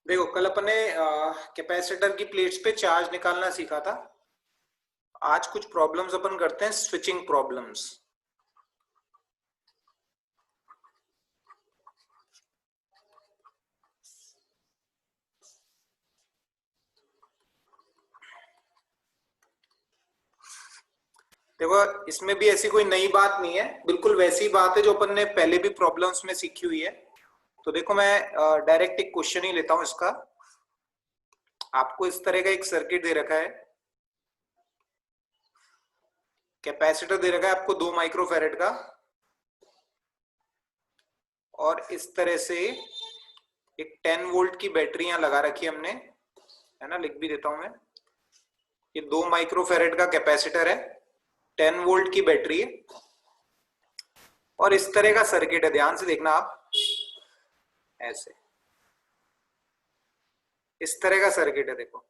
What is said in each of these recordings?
देखो कल अपन ने कैपेसिटर की प्लेट्स पे चार्ज निकालना सीखा था। आज कुछ प्रॉब्लम्स अपन करते हैं, स्विचिंग प्रॉब्लम्स। देखो इसमें भी ऐसी कोई नई बात नहीं है, बिल्कुल वैसी बात है जो अपन ने पहले भी प्रॉब्लम्स में सीखी हुई है। तो देखो मैं डायरेक्ट एक क्वेश्चन ही लेता हूं इसका। आपको इस तरह का एक सर्किट दे रखा है, कैपेसिटर दे रखा है आपको 2 माइक्रोफेरेड का, और इस तरह से एक 10 वोल्ट की बैटरी यहां लगा रखी है हमने, है ना। लिख भी देता हूं मैं। ये 2 माइक्रोफेरेड का कैपेसिटर है, 10 वोल्ट की बैटरी है, और इस तरह का सर्किट है। ध्यान से देखना आप, ऐसे इस तरह का सर्किट है। देखो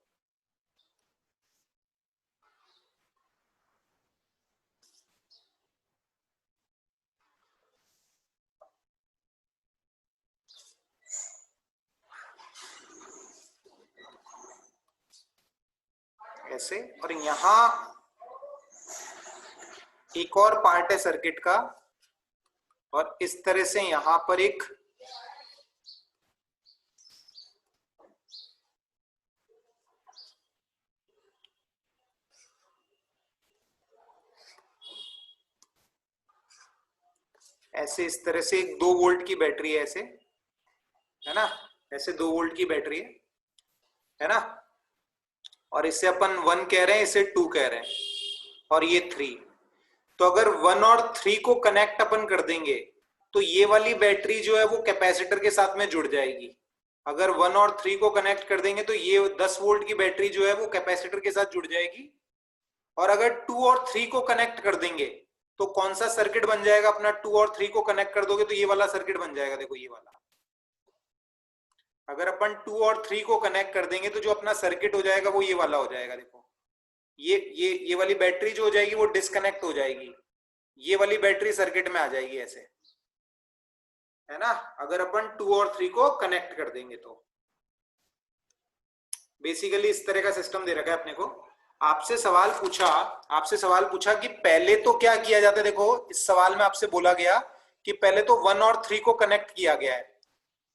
ऐसे, और यहां एक और पार्ट है सर्किट का, और इस तरह से यहां पर एक ऐसे, इस तरह से एक 2 वोल्ट की बैटरी है, ऐसे, है ना। ऐसे 2 वोल्ट की बैटरी है ना। और इसे अपन 1 कह रहे हैं, इसे 2 कह रहे हैं, और ये 3। तो अगर 1 और 3 को कनेक्ट अपन कर देंगे तो ये वाली बैटरी जो है वो कैपेसिटर के साथ में जुड़ जाएगी। अगर 1 और 3 को कनेक्ट कर देंगे तो ये 10 वोल्ट की बैटरी जो है वो कैपेसिटर के साथ जुड़ जाएगी। और अगर 2 और 3 को कनेक्ट कर देंगे तो कौन सा सर्किट बन जाएगा अपना? 2 और 3 को कनेक्ट कर दोगे तो ये वाला सर्किट बन जाएगा। देखो ये वाला। अगर अपन 2 और 3 को कनेक्ट कर देंगे तो जो अपना सर्किट हो जाएगा वो ये वाला हो जाएगा। देखो ये वाली बैटरी जो हो जाएगी वो डिस्कनेक्ट हो जाएगी, ये वाली बैटरी सर्किट में आ जाएगी, ऐसे, है ना। अगर अपन 2 और 3 को कनेक्ट कर देंगे तो बेसिकली इस तरह का सिस्टम दे रखा है अपने को। आपसे सवाल पूछा कि पहले तो क्या किया जाता है। देखो इस सवाल में आपसे बोला गया कि पहले तो 1 और 3 को कनेक्ट किया गया है,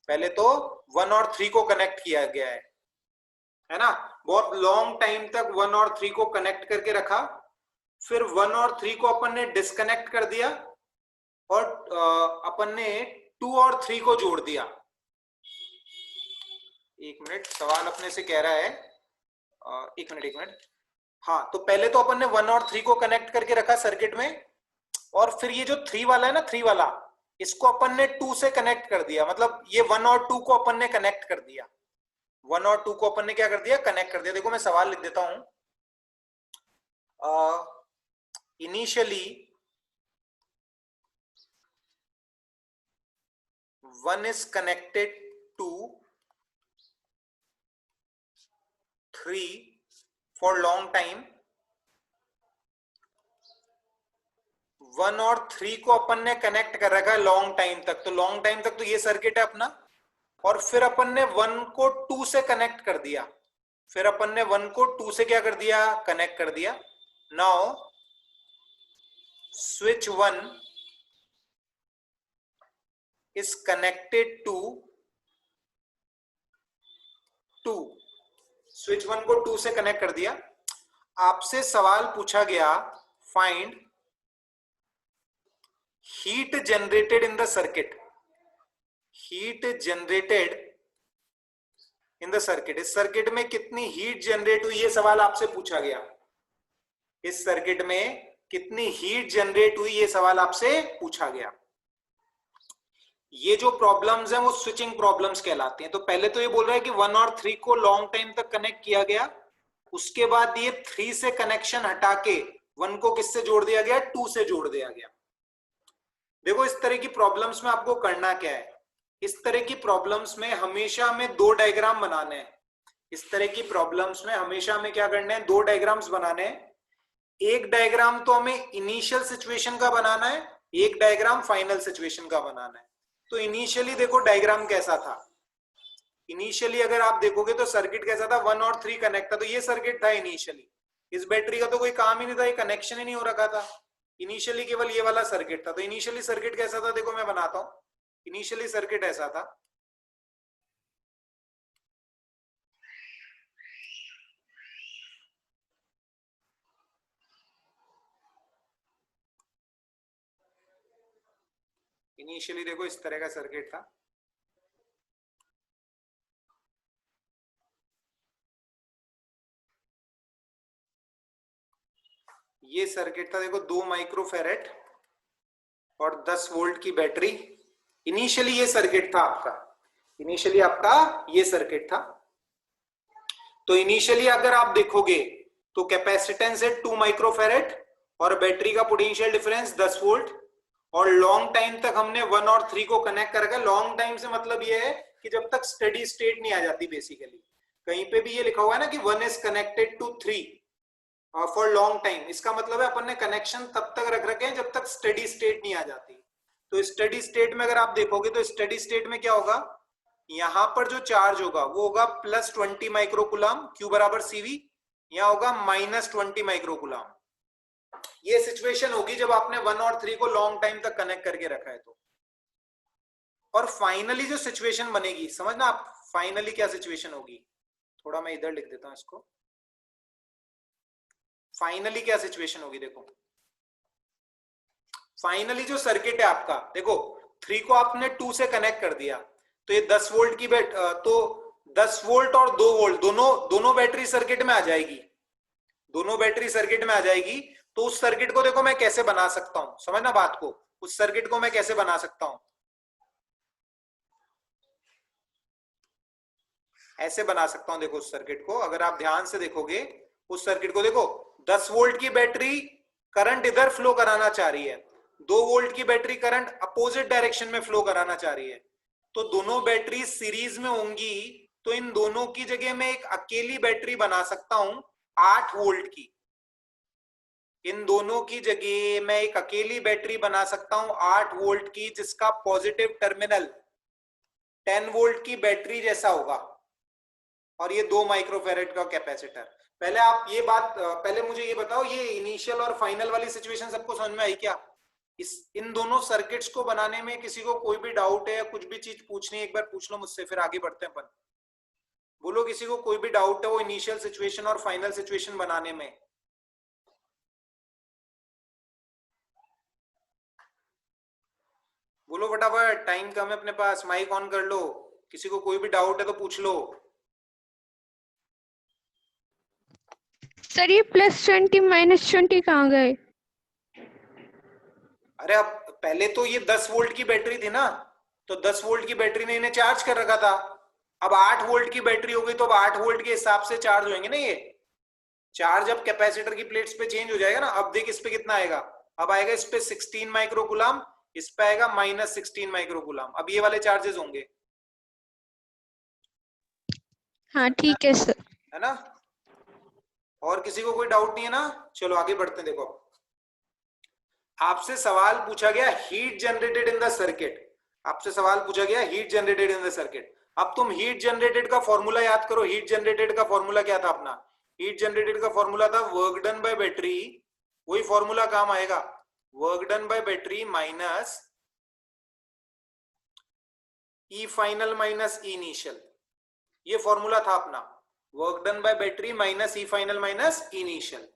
पहले तो 1 और 3 को कनेक्ट किया गया है ना। बहुत लॉन्ग टाइम तक 1 और 3 को कनेक्ट करके रखा, फिर 1 और 3 को अपन ने डिस्कनेक्ट कर दिया, और अपन ने 2 और 3 को जोड़ दिया। एक मिनट, सवाल अपने से कह रहा है, एक मिनट। हाँ, तो पहले तो अपन ने 1 और 3 को कनेक्ट करके रखा सर्किट में, और फिर ये जो 3 वाला है ना, 3 वाला, इसको अपन ने 2 से कनेक्ट कर दिया। मतलब ये 1 और 2 को अपन ने कनेक्ट कर दिया, 1 और 2 को अपन ने क्या कर दिया? कनेक्ट कर दिया। देखो मैं सवाल लिख देता हूं। Initially 1 is connected to 3 for long time। 1 और 3 को अपन ने कनेक्ट कर रखा है लॉन्ग टाइम तक, तो लॉन्ग टाइम तक तो ये सर्किट है अपना। और फिर अपन ने 1 को 2 से कनेक्ट कर दिया, फिर अपन ने 1 को 2 से क्या कर दिया? कनेक्ट कर दिया। Now switch 1 is connected to 2। Switch 1 को 2 से कनेक्ट कर दिया। आपसे सवाल पूछा गया, find heat generated in the circuit. Heat generated in the circuit, इस सर्किट में कितनी हीट जनरेट हुई, ये सवाल आपसे पूछा गया। इस सर्किट में कितनी हीट जनरेट हुई, ये सवाल आपसे पूछा गया। ये जो प्रॉब्लम्स हैं वो स्विचिंग प्रॉब्लम्स कहलाती हैं। तो पहले तो ये बोल रहा है कि 1 और 3 को लॉन्ग टाइम तक कनेक्ट किया गया, उसके बाद ये 3 से कनेक्शन हटा के 1 को किससे जोड़ दिया गया? 2 से जोड़ दिया गया। देखो इस तरह की प्रॉब्लम्स में आपको करना क्या है, इस तरह की प्रॉब्लम्स में हमेशा हमें 2 डायग्राम बनाने हैं। इस तरह की प्रॉब्लम्स में हमेशा हमें क्या करना है? 2 डायग्राम्स बनाने हैं। एक डायग्राम तो हमें इनिशियल सिचुएशन का बनाना है, एक डायग्राम फाइनल सिचुएशन का बनाना है। तो इनिशियली देखो डायग्राम कैसा था। इनिशियली अगर आप देखोगे तो सर्किट कैसा था, 1 और 3 कनेक्ट था, तो ये सर्किट था इनिशियली। इस बैटरी का तो कोई काम ही नहीं था, ये कनेक्शन ही नहीं हो रखा था। इनिशियली केवल ये वाला सर्किट था। तो इनिशियली सर्किट कैसा था, देखो मैं बनाता हूं। इनिशियली सर्किट ऐसा था, इनिशियली देखो इस तरह का सर्किट था। ये सर्किट था, देखो 2 माइक्रोफेरेट और 10 वोल्ट की बैटरी। इनिशियली ये सर्किट था आपका, इनिशियली आपका ये सर्किट था। तो इनिशियली अगर आप देखोगे तो कैपेसिटेंस है 2 माइक्रोफेरेट और बैटरी का पोटेंशियल डिफरेंस 10 वोल्ट। और लॉन्ग टाइम तक हमने 1 और 3 को कनेक्ट कर रखा है। लॉन्ग टाइम से मतलब ये है कि जब तक स्टेडी स्टेट नहीं आ जाती बेसिकली। कहीं पे भी ये लिखा हुआ है ना कि 1 is connected to 3 for long time, इसका मतलब है अपन ने कनेक्शन तब तक रख रखे हैं जब तक स्टेडी स्टेट नहीं आ जाती। तो स्टेडी स्टेट में अगर आप देखोगे तो स्टेडी स्टेट में क्या होगा, यहां पर जो चार्ज होगा वो होगा +20 माइक्रोकुलाम, Q बराबर CV। यहां होगा -20 माइक्रोकुलाम। ये सिचुएशन होगी जब आपने 1 और 3 को लॉन्ग टाइम तक कनेक्ट करके रखा है तो। और फाइनली जो सिचुएशन बनेगी, समझना आप फाइनली क्या सिचुएशन होगी। थोड़ा मैं इधर लिख देता हूं इसको। फाइनली क्या सिचुएशन होगी, देखो फाइनली जो सर्किट है आपका, देखो 3 को आपने 2 से कनेक्ट कर दिया, तो ये 10 वोल्ट की तो 10 वोल्ट और 2 वोल्ट दोनों बैटरी सर्किट में आ जाएगी, दोनों बैटरी सर्किट में आ जाएगी। तो उस सर्किट को देखो मैं कैसे बना सकता हूं, समझना बात को। उस सर्किट को मैं कैसे बना सकता हूं, ऐसे बना सकता हूं। देखो उस सर्किट को अगर आप ध्यान से देखोगे, उस सर्किट को देखो, 10 वोल्ट की बैटरी करंट इधर फ्लो कराना चाह रही है, 2 वोल्ट की बैटरी करंट अपोजिट डायरेक्शन में फ्लो कराना चाह रही है। तो दोनों बैटरी सीरीज में होंगी, तो इन दोनों की जगह मैं एक अकेली बैटरी बना सकता हूं 8 वोल्ट की। इन दोनों की जगह मैं एक अकेली बैटरी बना सकता हूं 8 वोल्ट की, जिसका पॉजिटिव टर्मिनल 10 वोल्ट की बैटरी जैसा होगा। और ये 2 माइक्रोफेरेड का कैपेसिटर। पहले आप ये बात, पहले मुझे ये बताओ, ये इनिशियल और फाइनल वाली सिचुएशन सबको समझ में आई क्या? इन दोनों सर्किट्स को बनाने में किसी को कोई भी डाउट है या कुछ भी चीज पूछनी है, एक बार पूछ लो मुझसे, फिर आगे बढ़ते हैं अपन। बोलो किसी को कोई भी डाउट है वो इनिशियल सिचुएशन और फाइनल सिचुएशन बनाने में। बोलो फटाफट, टाइम कम है अपने पास, माइक ऑन कर लो। किसी को कोई भी डाउट है तो पूछ लो। सर ये +20 -20 कहाँ गए? अरे अब पहले तो ये 10 वोल्ट की बैटरी थी ना, तो 10 वोल्ट की बैटरी ने इन्हें चार्ज कर रखा था। अब 8 वोल्ट की बैटरी हो गई, तो अब 8 वोल्ट के हिसाब से चार्ज होंगे ना ये। चार्ज अब कैपेसिटर की प्लेट्स पे चेंज हो जाएगा ना। अब देख इस पे कितना आएगा, अब आएगा इस पे 16 माइक्रोकुलाम, इस पे आएगा -16 माइक्रोकुलाम। अब ये वाले चार्जेस होंगे, हाँ ठीक है सर। है ना। और किसी को कोई डाउट नहीं है ना? चलो आगे बढ़ते हैं। देखो आपसे सवाल पूछा गया heat generated in the circuit, आपसे सवाल पूछा गया heat generated in the circuit. अब तुम हीट जनरेटेड का फॉर्मूला याद करो। हीट जनरेटेड का फॉर्मूला क्या था अपना? हीट जनरेटेड का फॉर्मूला था वर्क डन बाय बैटरी, वही फॉर्मूला काम आएगा, work done by battery minus E final minus E initial. ये फॉर्मूला था अपना, work done by battery minus E final minus E initial.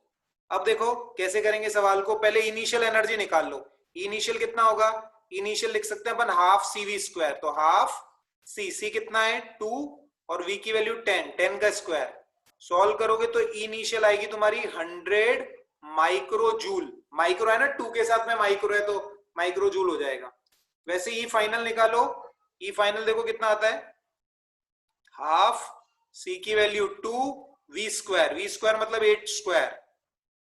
अब देखो कैसे करेंगे सवाल को। पहले इनिशियल एनर्जी निकाल लो। इनिशियल कितना होगा? इनिशियल लिख सकते हैं अपन हाफ CV स्क्वायर, तो हाफ सी कितना है 2 और V की वैल्यू 10 का स्क्वायर। सॉल्व करोगे तो इनिशियल आएगी तुम्हारी 100 माइक्रो जूल। माइक्रो है ना, 2 के साथ में माइक्रो है तो माइक्रो जूल हो जाएगा। वैसे ई फाइनल निकालो, ई फाइनल देखो कितना आता है, हाफ C की value 2 V square, V square मतलब 8 स्क्वायर।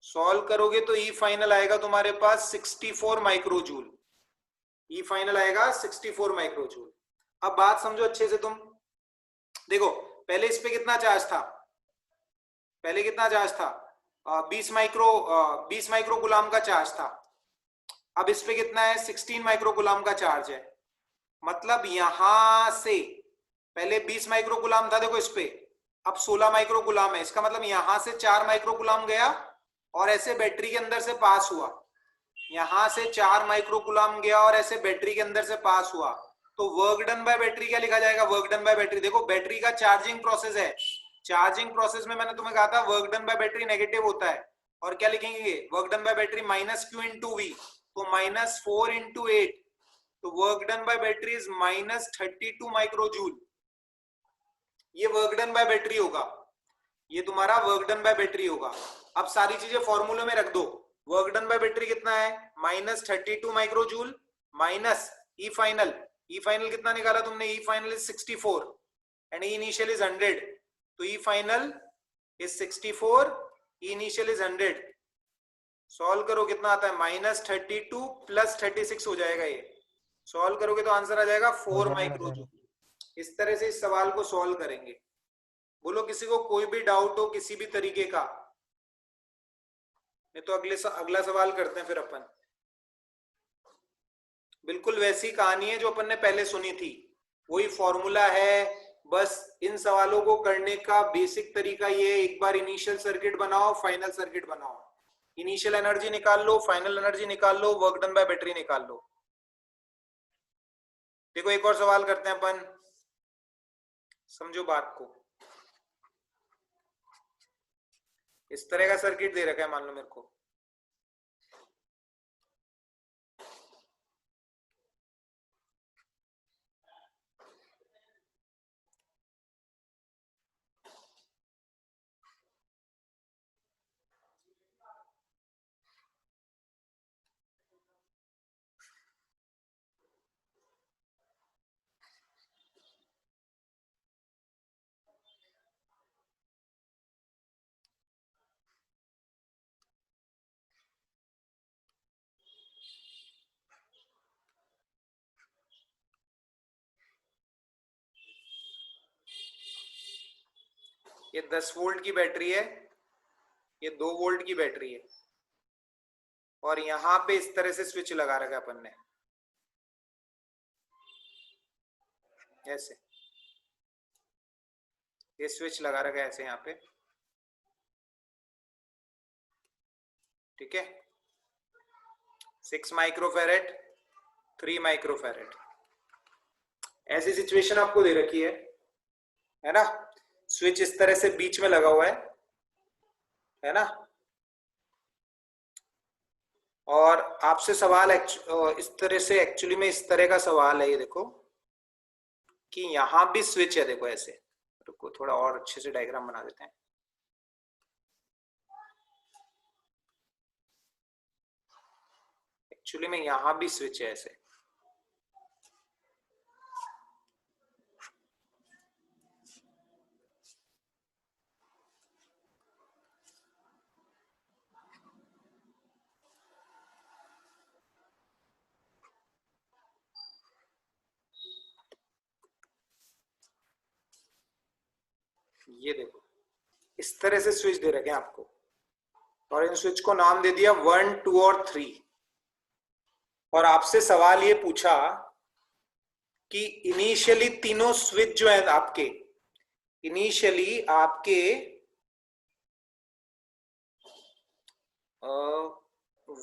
सॉल्व करोगे तो ई फाइनल आएगा तुम्हारे पास 64 माइक्रोजूल। ई फाइनल आएगा 64 माइक्रोजूल। अब बात समझो अच्छे से तुम। देखो पहले इस पे कितना चार्ज था, पहले कितना चार्ज था 20 माइक्रो गुलाम का चार्ज था। अब इस पे कितना है 16 माइक्रो गुलाम का चार्ज है। मतलब यहां से पहले 20 माइक्रोकुलाम था देखो इस पे, अब 16 माइक्रोकुलाम है। इसका मतलब यहां से 4 माइक्रोकुलाम गया और ऐसे बैटरी के अंदर से पास हुआ, यहां से 4 माइक्रोकुलाम गया और ऐसे बैटरी के अंदर से पास हुआ। तो वर्क डन बाय बैटरी क्या लिखा जाएगा? वर्क डन बाय बैटरी, देखो बैटरी का चार्जिंग प्रोसेस है, चार्जिंग प्रोसेस में मैंने तुम्हें कहा था work done by battery negative होता है। और क्या लिखेंगे? Work done by battery minus q into V, तो माइनस 4 इंटू 8, तो work done by battery is minus 32 microjoule. ये वर्क डन बाय बैटरी होगा, ये तुम्हारा वर्क डन बाय बैटरी होगा। अब सारी चीजें फॉर्मूले में रख दो। वर्क डन बाय बैटरी कितना है? Minus 32 microjoule minus E final, E final कितना निकाला तुमने? E final is 64 and E initial is 100, तो E final is 64, E initial is 100। Solve करो कितना आता है? माइनस 32 प्लस 36 हो जाएगा ये। सॉल्व करोगे तो आंसर आ जाएगा 4 माइक्रोजूल। इस तरह से इस सवाल को सॉल्व करेंगे। बोलो किसी को कोई भी डाउट हो किसी भी तरीके का? नहीं तो अगला सवाल करते हैं फिर अपन। बिल्कुल वैसी कहानी है जो अपन ने पहले सुनी थी, वही फॉर्मूला है। बस इन सवालों को करने का बेसिक तरीका ये है, एक बार इनिशियल सर्किट बनाओ, फाइनल सर्किट बनाओ, इनिशियल एनर्जी निकाल लो, फाइनल एनर्जी निकाल लो, वर्क डन बाय बैटरी निकाल लो। देखो एक और सवाल करते हैं अपन, समझो बात को। इस तरह का सर्किट दे रखा है मान लो मेरे को, ये 10 वोल्ट की बैटरी है, ये 2 वोल्ट की बैटरी है, और यहां पे इस तरह से स्विच लगा रखा है अपन ने, ऐसे ये स्विच लगा रखा है ऐसे यहाँ पे, ठीक है। 6 माइक्रोफैरेड, 3 माइक्रोफैरेड, ऐसी सिचुएशन आपको दे रखी है ना। स्विच इस तरह से बीच में लगा हुआ है ना। और आपसे सवाल इस तरह से, एक्चुअली में इस तरह का सवाल है ये, देखो कि यहां भी स्विच है, देखो ऐसे। रुको थोड़ा और अच्छे से डायग्राम बना देते हैं। एक्चुअली में यहां भी स्विच है ऐसे, ये देखो इस तरह से स्विच दे रखे हैं आपको, और इन स्विच को नाम दे दिया 1, 2 और 3। और आपसे सवाल ये पूछा कि इनिशियली तीनों स्विच जो है आपके, इनिशियली आपके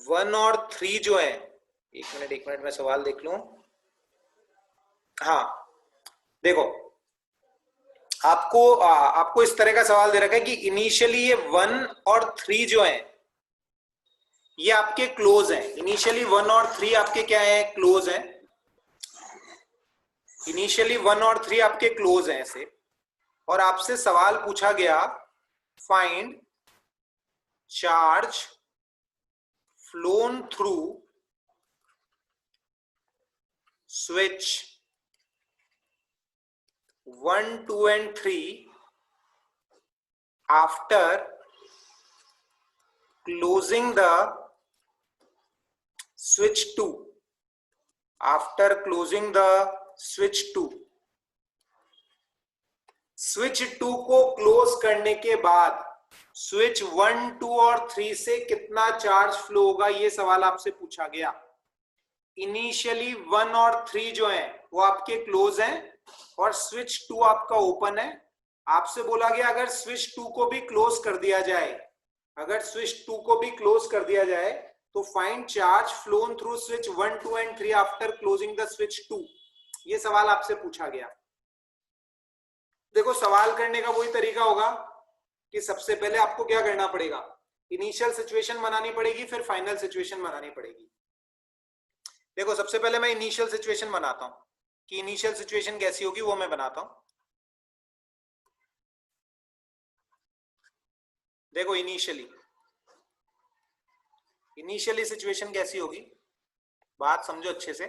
1 और 3 जो है, एक मिनट में सवाल देख लूं। हाँ देखो, आपको इस तरह का सवाल दे रखा है कि इनिशियली ये 1 और 3 जो है ये आपके क्लोज हैं। इनिशियली 1 और 3 आपके क्या है? क्लोज हैं। इनिशियली 1 और 3 आपके क्लोज हैं ऐसे, और आपसे सवाल पूछा गया find charge phloem through switch 1, 2 and 3 after closing the switch 2, after closing the switch 2, switch 2 को क्लोज करने के बाद स्विच 1, 2 और 3 से कितना चार्ज फ्लो होगा, ये सवाल आपसे पूछा गया। इनिशियली 1 और 3 जो है वो आपके क्लोज हैं, और स्विच 2 आपका ओपन है। आपसे बोला गया अगर स्विच 2 को भी क्लोज कर दिया जाए, अगर स्विच 2 को भी क्लोज कर दिया जाए तो find charge phloem through switch 1, 2 and 3 after closing the switch 2। ये सवाल आपसे पूछा गया। देखो सवाल करने का वही तरीका होगा कि सबसे पहले आपको क्या करना पड़ेगा, इनिशियल सिचुएशन बनानी पड़ेगी, फिर फाइनल सिचुएशन बनानी पड़ेगी। देखो सबसे पहले मैं इनिशियल सिचुएशन बनाता हूं कि इनिशियल सिचुएशन कैसी होगी वो मैं बनाता हूं। देखो इनिशियली सिचुएशन कैसी होगी, बात समझो अच्छे से।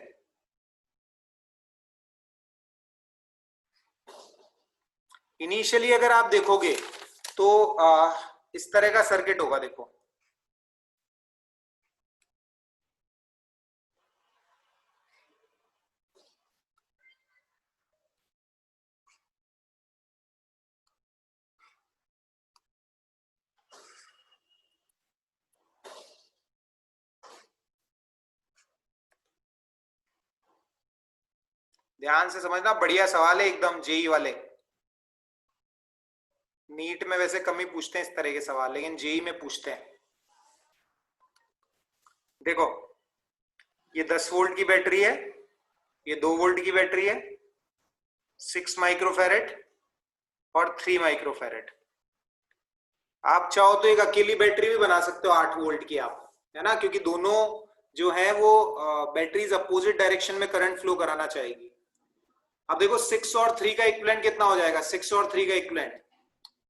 इनिशियली अगर आप देखोगे तो इस तरह का सर्किट होगा। देखो ध्यान से समझना, बढ़िया सवाल है एकदम, जेई वाले। नीट में वैसे कम ही पूछते हैं इस तरह के सवाल, लेकिन जेई में पूछते हैं। देखो ये 10 वोल्ट की बैटरी है, ये 2 वोल्ट की बैटरी है, 6 माइक्रोफैरेड और 3 माइक्रोफैरेड। आप चाहो तो एक अकेली बैटरी भी बना सकते हो 8 वोल्ट की आप, है ना, क्योंकि दोनों जो है वो बैटरीज अपोजिट डायरेक्शन में करंट फ्लो कराना चाहेगी। अब देखो 6 और 3 का इक्विवेलेंट कितना हो जाएगा, 6 और 3 का इक्विवेलेंट,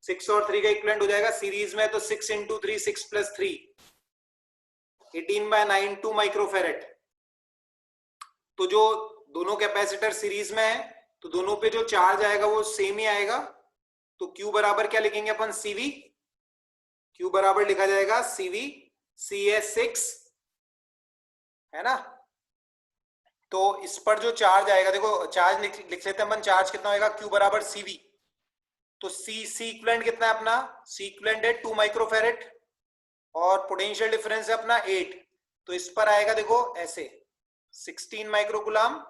6 और 3 का इक्विवेलेंट हो जाएगा सीरीज में, तो 6 इंटू 3, 6 प्लस 3, 18/9, 2 माइक्रोफैरेड। तो जो दोनों कैपेसिटर सीरीज में है तो दोनों पे जो चार्ज आएगा वो सेम ही आएगा। तो Q बराबर क्या लिखेंगे अपन, CV। Q बराबर लिखा जाएगा CV CS6, है ना। तो इस पर जो चार्ज आएगा, देखो चार्ज लिख लेते हैं अपन, चार्ज कितना होगा, Q बराबर CV। तो सी इक्विवेलेंट कितना है अपना, सी इक्विवेलेंट है 2 माइक्रोफैरेड और पोटेंशियल डिफरेंस है अपना 8। तो इस पर आएगा देखो ऐसे 16 माइक्रोकुलाम,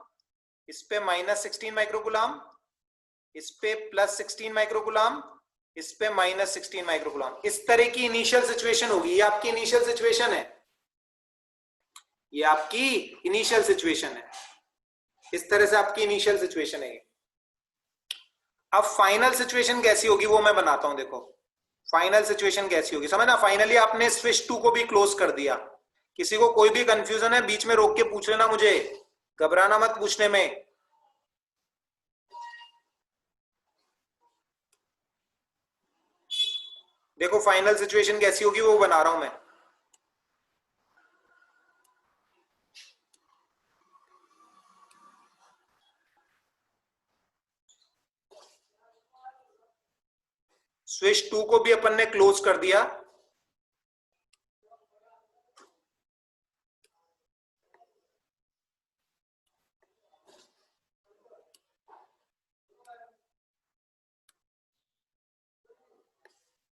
इस पे -16 माइक्रोकुलाम, इस पे +16 माइक्रोकुलाम, इस पे -16 माइक्रोकुलाम। इस तरह की इनिशियल सिचुएशन होगी। ये आपकी इनिशियल सिचुएशन है, ये आपकी इनिशियल सिचुएशन है। इस तरह से आपकी इनिशियल सिचुएशन है। अब फाइनल सिचुएशन कैसी होगी वो मैं बनाता हूं। देखो फाइनल सिचुएशन कैसी होगी, समझ ना। फाइनली आपने स्विच 2 को भी क्लोज कर दिया। किसी को कोई भी कंफ्यूजन है बीच में रोक के पूछ लेना मुझे, घबराना मत पूछने में। देखो फाइनल सिचुएशन कैसी होगी वो बना रहा हूं मैं। स्विच 2 को भी अपन ने क्लोज कर दिया।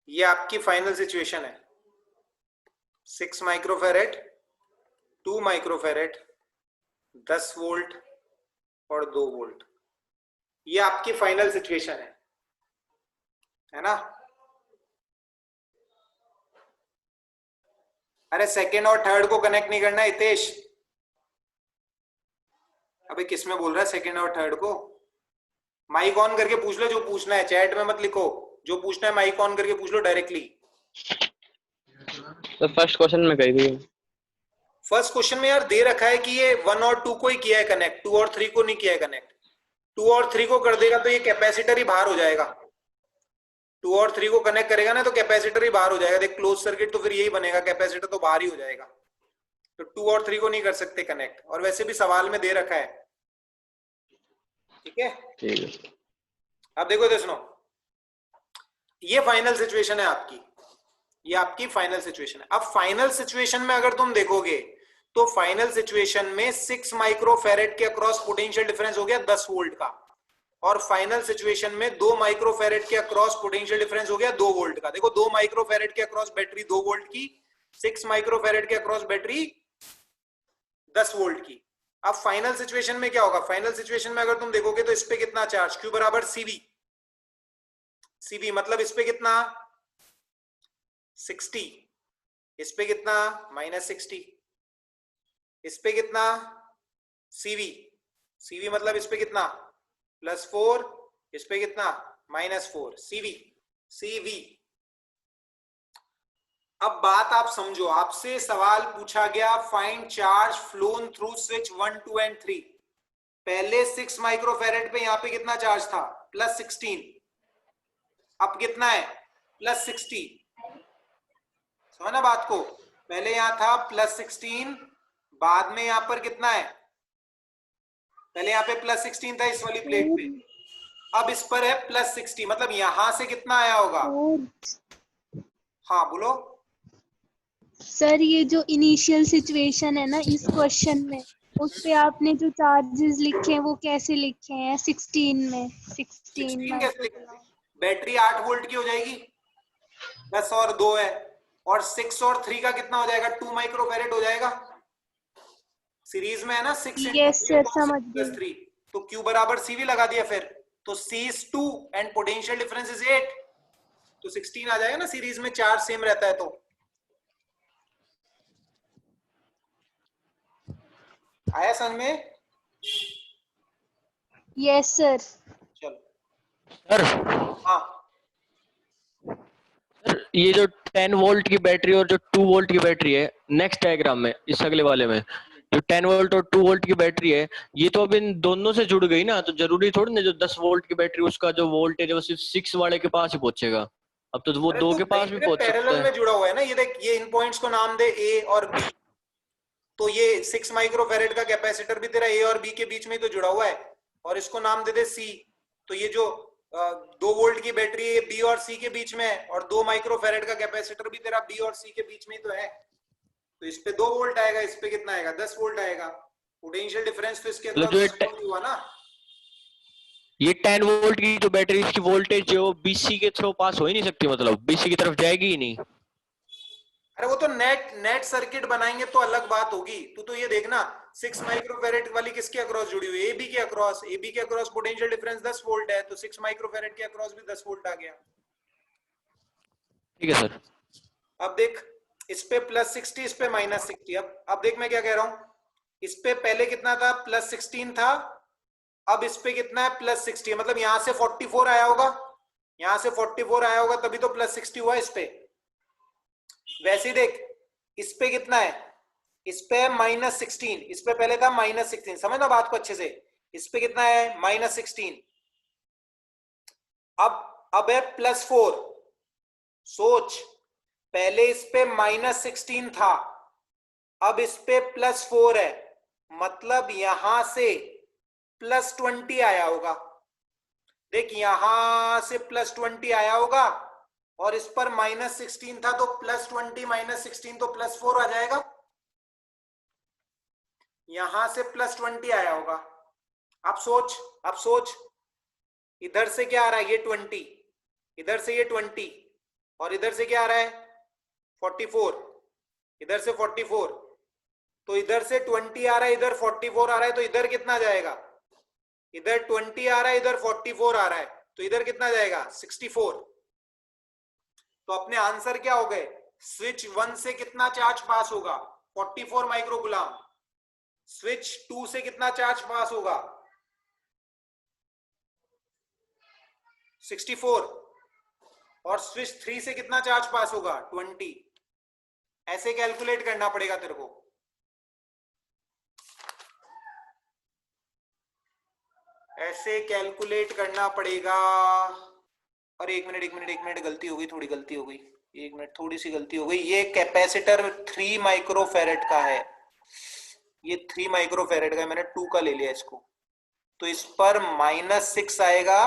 ये आपकी फाइनल सिचुएशन है। 6 माइक्रोफैरेड, 2 माइक्रोफैरेड, 10 वोल्ट और 2 वोल्ट। ये आपकी फाइनल सिचुएशन है ना। अरे सेकेंड और थर्ड को कनेक्ट नहीं करना हितेश। अबे किसमें बोल रहा है सेकेंड और थर्ड को? माइक ऑन करके पूछ लो जो पूछना है, चैट में मत लिखो। जो पूछना है माइक ऑन करके पूछ लो डायरेक्टली। तो फर्स्ट क्वेश्चन में कही थी, फर्स्ट क्वेश्चन में यार दे रखा है कि ये 1 और 2 को ही किया है कनेक्ट, 2 और 3 को नहीं किया है कनेक्ट। 2 और 3 को कर देगा तो ये कैपेसिटर ही बाहर हो जाएगा। 2 और 3 को कनेक्ट करेगा ना तो कैपेसिटर ही बाहर हो जाएगा। देख क्लोज सर्किट तो फिर यही बनेगा, कैपेसिटर तो बाहर ही हो जाएगा। तो 2 और 3 को नहीं कर सकते कनेक्ट, और वैसे भी सवाल में दे रखा है। ठीक है, ठीक है। अब देखो इधर सुनो, ये फाइनल सिचुएशन है आपकी, ये आपकी फाइनल सिचुएशन है। अब फाइनल सिचुएशन में अगर तुम देखोगे तो फाइनल सिचुएशन में 6 माइक्रोफैरेड के अक्रॉस पोटेंशियल डिफरेंस हो गया 10 वोल्ट का, और फाइनल सिचुएशन में 2 माइक्रोफैरेड के अक्रॉस पोटेंशियल डिफरेंस हो गया 2 वोल्ट का। देखो 2 माइक्रोफैरेड के अक्रॉस बैटरी 2 वोल्ट की, 6 माइक्रोफैरेड के अक्रॉस बैटरी 10 वोल्ट की। अब फाइनल सिचुएशन में क्या होगा, फाइनल सिचुएशन में अगर तुम देखोगे तो इस पे कितना चार्ज, Q बराबर CV, CV मतलब इस पे कितना 60, इस पे कितना -60, इस पे कितना CV, CV मतलब इस पे कितना +4, इस पे कितना -4, CV, CV। अब बात आप समझो, आपसे सवाल पूछा गया find charge phloem through switch 1, 2 and 3। पहले 6 माइक्रोफेरेड पे यहां पे कितना चार्ज था +16, अब कितना है +60। समझना बात को, पहले यहां था +16, बाद में यहां पर कितना है, पहले यहां पे +16 था इस वाली प्लेट पे, अब इस पर है +60, मतलब यहां से कितना आया होगा। हाँ बोलो। सर ये जो इनिशियल सिचुएशन है ना इस क्वेश्चन में, उस पे आपने जो चार्जेस लिखे हैं वो कैसे लिखे हैं 16 में? 16 कैसे लिखेंगे, बैटरी 8 वोल्ट की हो जाएगी, 10 और 2 है, और 6 और 3 का कितना हो जाएगा 2 माइक्रोफेरेड हो जाएगा, सीरीज में है ना 6 यस सर, समझ + गई। 3, तो Q बराबर CV लगा दिया, फिर तो C is 2 and potential difference is 8, तो 16 आ जाएगा ना, सीरीज में चार्ज सेम रहता है। तो आया समझ में? Yes sir. चलो सर हाँ, ये जो 10 वोल्ट की बैटरी और जो 2 वोल्ट की बैटरी है, नेक्स्ट डायग्राम में इस अगले वाले में जो 10 वोल्ट और 2 वोल्ट की बैटरी है, ये तो अब इन दोनों से जुड़ गई ना, तो जरूरी थोड़ी ना जो 10 वोल्ट की बैटरी उसका जो वोल्टेज है वो सिर्फ 6 वाले के पास ही पहुंचेगा, अब तो वो अरे 2 तो के पास भी पहुंच सकता पैरेलल है। में जुड़ा हुआ है ना, ये देख, ये इन पॉइंट्स को नाम दे A और B, तो ये 6 माइक्रोफेरेड का कैपेसिटर भी तेरा A और B के बीच में ही तो जुड़ा हुआ है, और इसको नाम दे दे C, तो ये जो 2 वोल्ट की बैटरी है B और C के बीच में है, और 2 माइक्रोफेरेड का कैपेसिटर भी तेरा B और C के बीच में ही तो है, तो इस पे 2 वोल्ट आएगा, इस पे कितना आएगा 10 वोल्ट आएगा, पोटेंशियल डिफरेंस तो इसके मतलब अंदर जो 10 वोल्ट हुआ ना। ये 10 वोल्ट की जो बैटरी इसकी वोल्टेज जो BC के थ्रू पास हो ही नहीं सकती, मतलब BC की तरफ जाएगी ही नहीं। अरे वो तो नेट सर्किट बनाएंगे तो अलग बात होगी, तू तो ये देखना 6 माइक्रोफेरेड वाली किसके अक्रॉस जुड़ी हुई है, एबी के अक्रॉस, एबी के अक्रॉस पोटेंशियल डिफरेंस 10 वोल्ट है, तो 6 माइक्रोफेरेड के अक्रॉस भी 10 वोल्ट आ गया। ठीक है सर। अब देख, इस पे +60, इस पे -60, अब देख मैं क्या कह रहा हूं, इस पे पहले कितना था +16 था, अब इस पे कितना है +60, मतलब यहां से 44 आया होगा, यहां से 44 आया होगा तभी तो +60 हुआ इस पे। वैसे ही देख, इस पे कितना है, इस पे -16, इस पे पहले था -16, समझना बात को अच्छे से, इस पे कितना है -16, अब है +4, सोच, पहले इस पे -16 था, अब इस पे +4 है, मतलब यहां से +20 आया होगा, देख यहां से +20 आया होगा, और इस पर -16 था, तो +20 -16 तो +4 आ जाएगा, यहां से +20 आया होगा। अब सोच, इधर से क्या आ रहा है, ये 20, इधर से ये 20, और इधर से क्या आ रहा है 44, इधर से 44, तो इधर से 20 आ रहा है, इधर 44 आ रहा है, तो इधर कितना जाएगा, इधर 20 आ रहा है, इधर 44 आ रहा है, तो इधर कितना जाएगा 64। तो अपने आंसर क्या हो गए, स्विच 1 से कितना चार्ज पास होगा 44 माइक्रोकूलम, स्विच 2 से कितना चार्ज पास होगा 64, और स्विच 3 से कितना चार्ज पास होगा 20। ऐसे कैलकुलेट करना पड़ेगा तेरे को, ऐसे कैलकुलेट करना पड़ेगा। अरे एक मिनट गलती हो गई, थोड़ी गलती हो गई, एक मिनट, थोड़ी सी गलती हो गई, ये कैपेसिटर 3 माइक्रोफेरेड का है, ये 3 माइक्रोफेरेड का है, मैंने 2 का ले लिया इसको, तो इस पर -6 आएगा,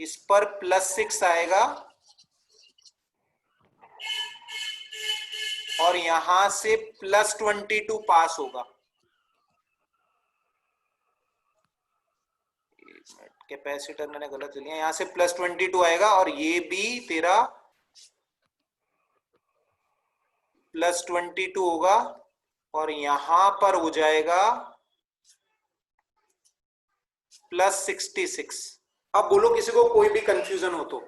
इस पर +6 आएगा, और यहां से +22 पास होगा। कैपेसिटर मैंने गलत ले लिया, यहां से +22 आएगा, और ये भी तेरा +22 होगा, और यहां पर हो जाएगा +66। अब बोलो किसी को कोई भी कंफ्यूजन हो तो,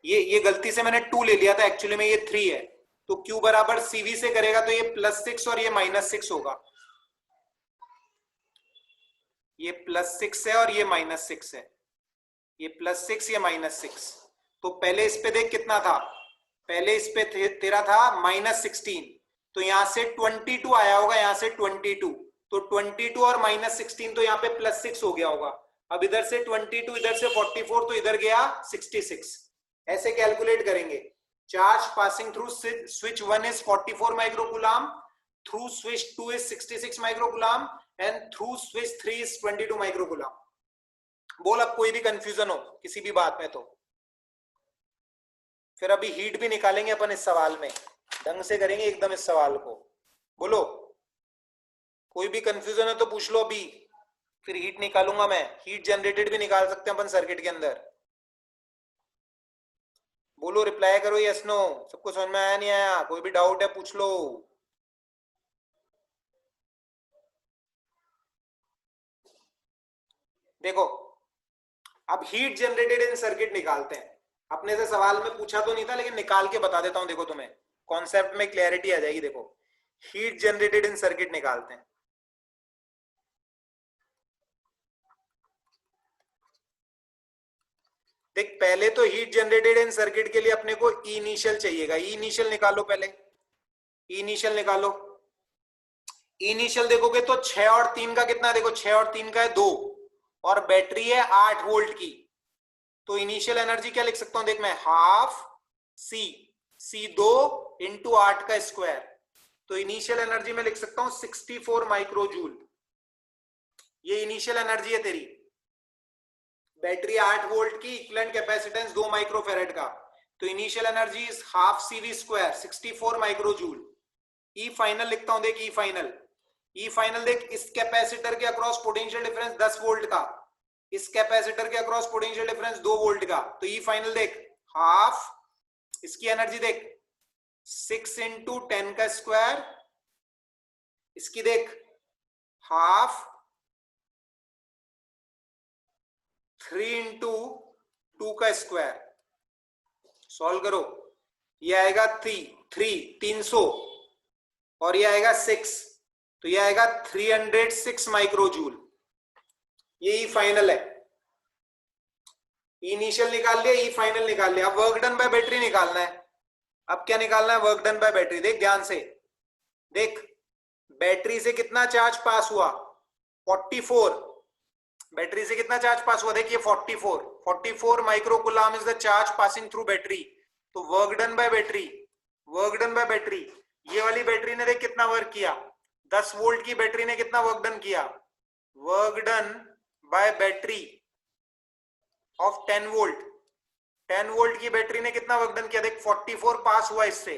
ये गलती से मैंने 2 ले लिया था, एक्चुअली में ये 3 है, तो Q बराबर CV से करेगा तो ये +6 और ये -6 होगा, ये +6 है और ये -6 है, ये +6 ये -6। तो पहले इस पे देख कितना था, पहले इस पे तेरा था -16, तो यहां से 22 आया होगा, यहां से 22, तो 22 और -16 तो यहाँ पे +6 हो गया होगा। अब इधर से 22, इधर से 44, तो इधर गया 66। ऐसे कैलकुलेट करेंगे। Charge passing through switch 1 is 44 microcoulomb, through switch 2 is 66 microcoulomb and through switch 3 is 22 microcoulomb. बोल अब कोई भी कंफ्यूजन हो किसी भी बात में तो फिर अभी हीट भी निकालेंगे अपन इस सवाल में, ढंग से करेंगे एकदम इस सवाल को। बोलो कोई भी कंफ्यूजन है तो पूछ लो अभी, फिर हीट निकालूंगा मैं, हीट जनरेटेड भी निकाल सकते हैं अपन सर्किट के अंदर। बोलो रिप्लाई करो यस नो, सबको समझ में आया नहीं आया, कोई भी डाउट है पूछ लो। देखो अब हीट जनरेटेड इन सर्किट निकालते हैं। अपने से सवाल में पूछा तो नहीं था लेकिन निकाल के बता देता हूं, देखो तुम्हें कॉन्सेप्ट में क्लैरिटी आ जाएगी। देखो हीट जनरेटेड इन सर्किट निकालते हैं। देख पहले तो हीट जनरेटेड इन सर्किट के लिए अपने को ई इनिशियल चाहिएगा, ई इनिशियल निकालो, पहले ई इनिशियल निकालो। ई इनिशियल देखोगे तो 6 और 3 का कितना है, देखो 6 और 3 का है 2 और बैटरी है 8 वोल्ट की, तो इनिशियल एनर्जी क्या लिख सकता हूं, देख मैं हाफ सी 2 इंटू 8 का स्क्वायर, तो इनिशियल एनर्जी में लिख सकता हूं 64 माइक्रो जूल। ये इनिशियल एनर्जी है तेरी। बैटरी 8 वोल्ट की, इक्विवेलेंट कैपेसिटेंस 2 माइक्रोफेरेड का, तो initial energy is half CV square 64 micro joule. E final लिखता हूं, देख ई फाइनल देख, इस कैपेसिटर के अक्रॉस पोटेंशियल डिफरेंस 10 वोल्ट का, इस कैपेसिटर के अक्रॉस पोटेंशियल डिफरेंस 2 वोल्ट का, तो ई फाइनल देख हाफ, इसकी एनर्जी देख 6 इंटू 10 का स्क्वायर, इसकी देख हाफ 3 इंटू 2 का स्क्वायर, सॉल्व करो, ये आएगा 300 और ये आएगा 6, तो ये आएगा 306 माइक्रो जूल। ये ई फाइनल है। इनिशियल निकाल लिया, ई फाइनल निकाल लिया, अब वर्क डन बाय बैटरी निकालना है। अब क्या निकालना है, वर्क डन बाय बैटरी। देख ध्यान से, देख बैटरी से कितना चार्ज पास हुआ, 44, बैटरी से कितना चार्ज पास हुआ, देखिए 44 microcoulomb is the charge passing through battery. तो वर्क डन बाय बैटरी, ये वाली बैटरी ने देख कितना वर्क किया, 10 वोल्ट की बैटरी ने कितना वर्क डन किया, work done by battery of 10 volt की बैटरी ने कितना वर्क डन किया, देख 44 पास हुआ इससे,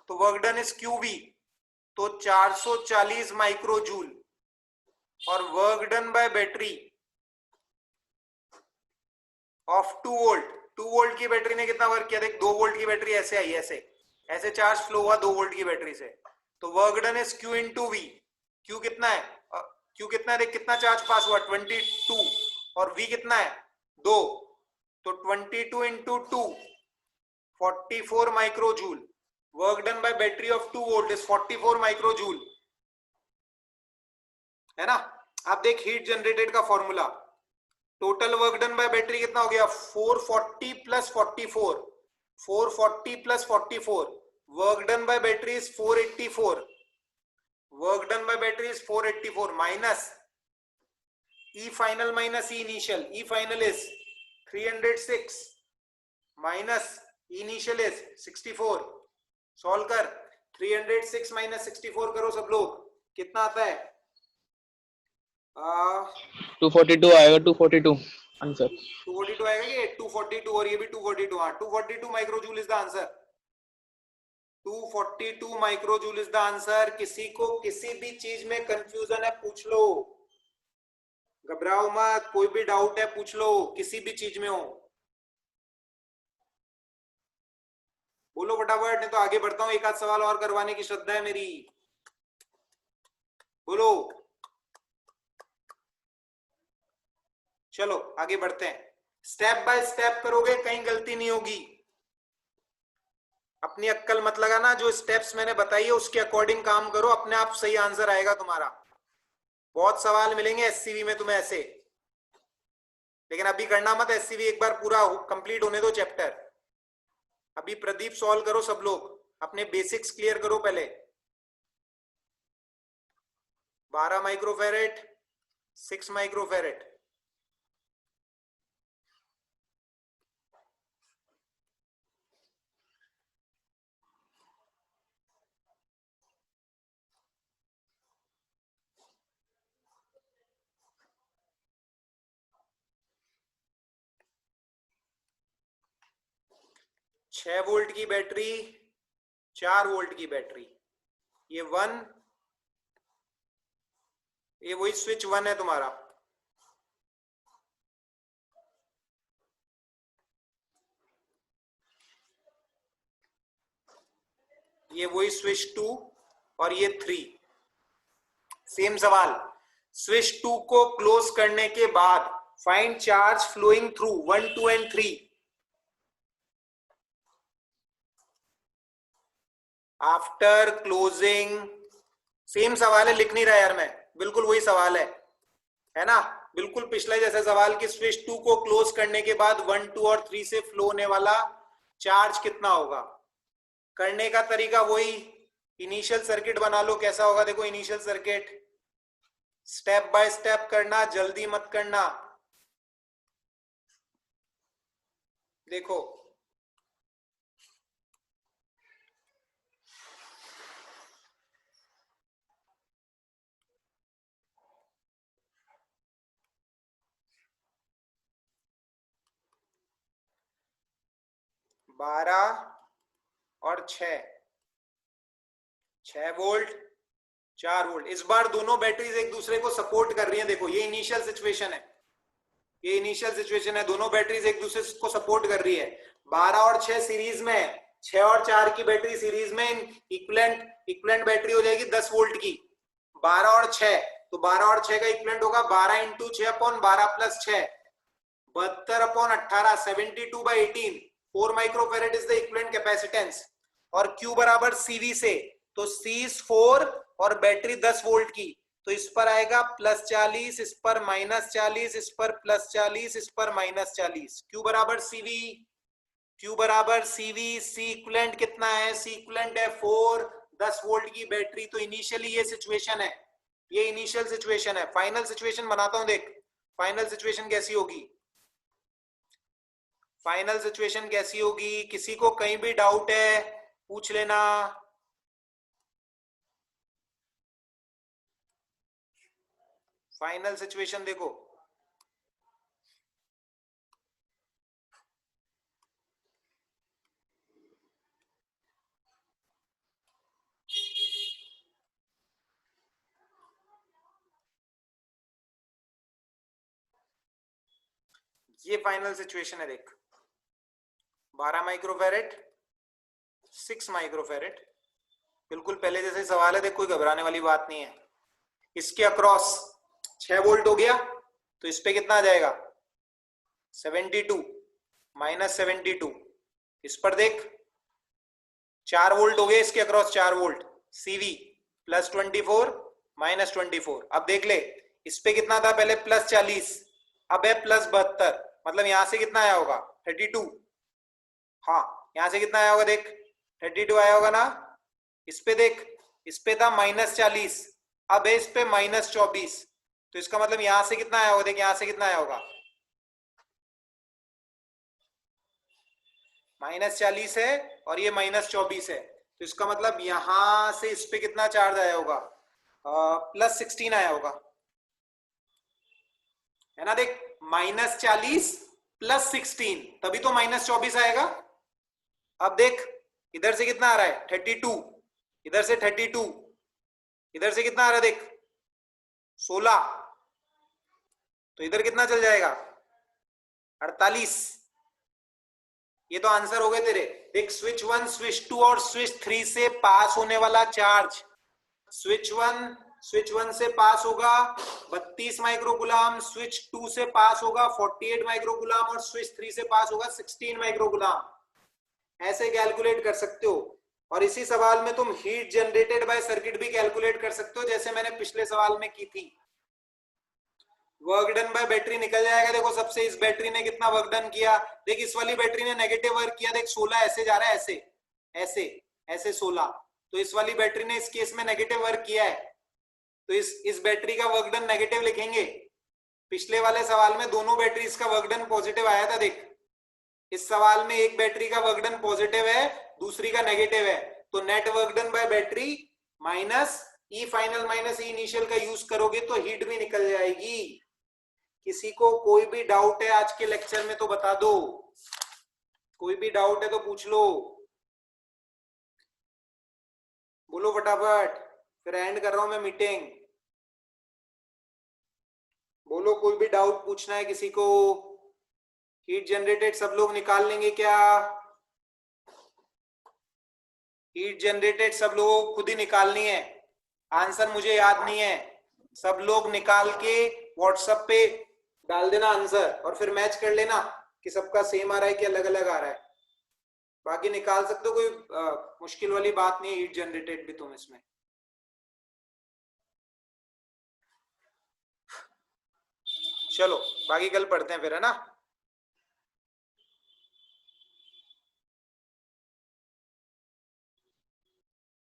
तो वर्क डन इज QV, तो 440 माइक्रो जूल। और work done by battery of 2 volt की बैटरी ने कितना वर्क किया, देख 2 वोल्ट की बैटरी ऐसे आई, ऐसे चार्ज फ्लो हुआ 2 वोल्ट की बैटरी से, तो work done is Q into V। Q कितना है, देख कितना चार्ज पास हुआ 22 और V कितना है 2, तो 22 into 2 44 micro joule. Work done by battery of 2 volt is 44 micro joule, है ना। अब देख हीट जनरेटेड का formula, total work done by battery कितना हो गया, 440 plus 44, 440 plus 44, work done by battery is 484, work done by battery is 484 minus E final minus E initial, E final is 306 minus initial is 64, solve कर, 306 minus 64 करो सब लोग, कितना आता है 242 आएगा, 242 आंसर। 242 आएगा, ये 242 और ये भी 242, हाँ 242 माइक्रोजूल is the answer, 242 माइक्रोजूल is the answer. किसी को किसी भी चीज में कंफ्यूजन है पूछ लो, घबराओ मत, कोई भी डाउट है पूछ लो, किसी भी चीज में हो बोलो फटाफट, नहीं तो आगे बढ़ता हूं, एक आध सवाल और करवाने की श्रद्धा है मेरी। बोलो। चलो आगे बढ़ते हैं, स्टेप बाय स्टेप करोगे, कहीं गलती नहीं होगी। अपनी अक्कल मत लगाना, जो स्टेप्स मैंने बताई है उसके अकॉर्डिंग काम करो, अपने आप सही आंसर आएगा तुम्हारा। बहुत सवाल मिलेंगे एससीवी में तुम्हें ऐसे, लेकिन अभी करना मत। एससीवी एक बार पूरा कंप्लीट होने दो चैप्टर। अभी प्रदीप सॉल्व करो, सब लोग अपने बेसिक्स क्लियर करो पहले। 12 माइक्रोफेरेट, 6 माइक्रोफेरेट, छह वोल्ट की बैटरी, 4 वोल्ट की बैटरी, ये वही स्विच 1 है तुम्हारा। ये वही स्विच 2 और ये 3। सेम सवाल, स्विच 2 को क्लोज करने के बाद find charge flowing through 1, 2 and 3। After closing, same सवाल है, लिख नहीं रहा यार मैं, बिल्कुल वही सवाल है ना, बिल्कुल पिछला जैसा सवाल कि स्विच 2 को क्लोज करने के बाद 1, 2 और 3 से फ्लो होने वाला चार्ज कितना होगा। करने का तरीका वही, इनिशियल सर्किट बना लो। कैसा होगा देखो, initial circuit step by step करना, जल्दी मत करना। देखो बारह और 6 वोल्ट, 4 वोल्ट। इस बार दोनों बैटरीज एक दूसरे को सपोर्ट कर रही हैं। देखो ये इनिशियल सिचुएशन है, ये इनिशियल सिचुएशन है, दोनों बैटरीज एक दूसरे को सपोर्ट कर रही है। 12 और 6 सीरीज में, 6 और 4 की बैटरी सीरीज में, इक्विवेलेंट बैटरी हो जाएगी 10 वोल्ट की। 12 और 6, तो 12 और 6 का इक्विवेलेंट होगा 12 into 6 upon 12 plus 6, 72 upon 18, 72/18। 4 microfarad is the equivalent capacitance. और Q बराबर CV से, तो C इज 4 और बैटरी 10 वोल्ट की, तो इस पर आएगा +40, इस पर -40, इस पर +40, इस पर -40। Q बराबर CV, Q बराबर CV। C इक्विवेलेंट कितना है, C इक्विवेलेंट है 4, 10 वोल्ट की बैटरी। तो इनिशियली ये सिचुएशन है, ये इनिशियल सिचुएशन है। फाइनल सिचुएशन बनाता हूं, देख फाइनल सिचुएशन कैसी होगी। फाइनल सिचुएशन कैसी होगी, किसी को कहीं भी डाउट है पूछ लेना। फाइनल सिचुएशन देखो, ये फाइनल सिचुएशन है। देख 12 माइक्रोफेरेड, 6 माइक्रोफेरेड, बिल्कुल पहले जैसे सवाल है, देख कोई घबराने वाली बात नहीं है। इसके अक्रॉस 6 वोल्ट हो गया, तो इस पे कितना आ जाएगा 72 -72। इस पर देख 4 वोल्ट हो गए, इसके अक्रॉस 4 वोल्ट, CV +24 -24। अब देख ले, इस पे कितना था पहले +40, अब है +72, मतलब यहां से कितना आया होगा 32। हाँ यहां से कितना आया होगा, देख 32 आया होगा ना। इस पे देख, इस पे था -40, अब है इस पे -24, तो इसका मतलब यहां से कितना आया होगा, देख यहां से कितना आया होगा -40 है और ये -24 है, तो इसका मतलब यहां से इस पे कितना चार्ज आया होगा, +16 आया होगा, है ना। देख -40 +16, तभी तो -24 आएगा। अब देख इधर से कितना आ रहा है 32, इधर से 32, इधर से कितना आ रहा है देख 16, तो इधर कितना चल जाएगा 48। ये तो आंसर हो गए तेरे। देख स्विच 1, स्विच 2 और स्विच 3 से पास होने वाला चार्ज, स्विच 1, स्विच 1 से पास होगा 32 माइक्रोकुलाम, स्विच 2 से पास होगा 48 माइक्रोकुलाम और स्विच 3 से पास होगा 16 माइक्रोकुलाम। ऐसे कैलकुलेट कर सकते हो। और इसी सवाल में तुम हीट जनरेटेड बाय सर्किट भी कैलकुलेट कर सकते हो, जैसे मैंने पिछले सवाल में की थी। वर्क डन बाय बैटरी निकल जाएगा। देखो सबसे इस बैटरी ने कितना वर्क डन किया, देख इस वाली बैटरी ने नेगेटिव वर्क किया, देख 16 ऐसे जा रहा है, ऐसे ऐसे ऐसे 16, तो इस वाली बैटरी ने इस केस में नेगेटिव वर्क किया है, तो इस बैटरी का वर्क डन नेगेटिव लिखेंगे। पिछले वाले सवाल में दोनों बैटरीज का वर्क डन पॉजिटिव आया था, देख इस सवाल में एक बैटरी का वर्क डन पॉजिटिव है, दूसरी का नेगेटिव है, तो net work done by battery minus E final minus E initial का यूज करोगे तो हीट भी निकल जाएगी। किसी को कोई भी डाउट है आज के लेक्चर में तो बता दो, कोई भी डाउट है तो पूछ लो, बोलो फटाफट, फिर एंड कर रहा हूं मैं मीटिंग। बोलो कोई भी डाउट पूछना है किसी को। हीट जनरेटेड सब लोग निकाल लेंगे क्या? हीट जनरेटेड सब लोगों को खुद ही निकालनी है, आंसर मुझे याद नहीं है, सब लोग निकाल के व्हाट्सएप पे डाल देना आंसर और फिर मैच कर लेना कि सबका सेम आ रहा है कि अलग अलग आ रहा है। बाकी निकाल सकते हो, कोई मुश्किल वाली बात नहीं है हीट जनरेटेड भी तुम इसमें। चलो बाकी कल पढ़ते हैं फिर, है ना।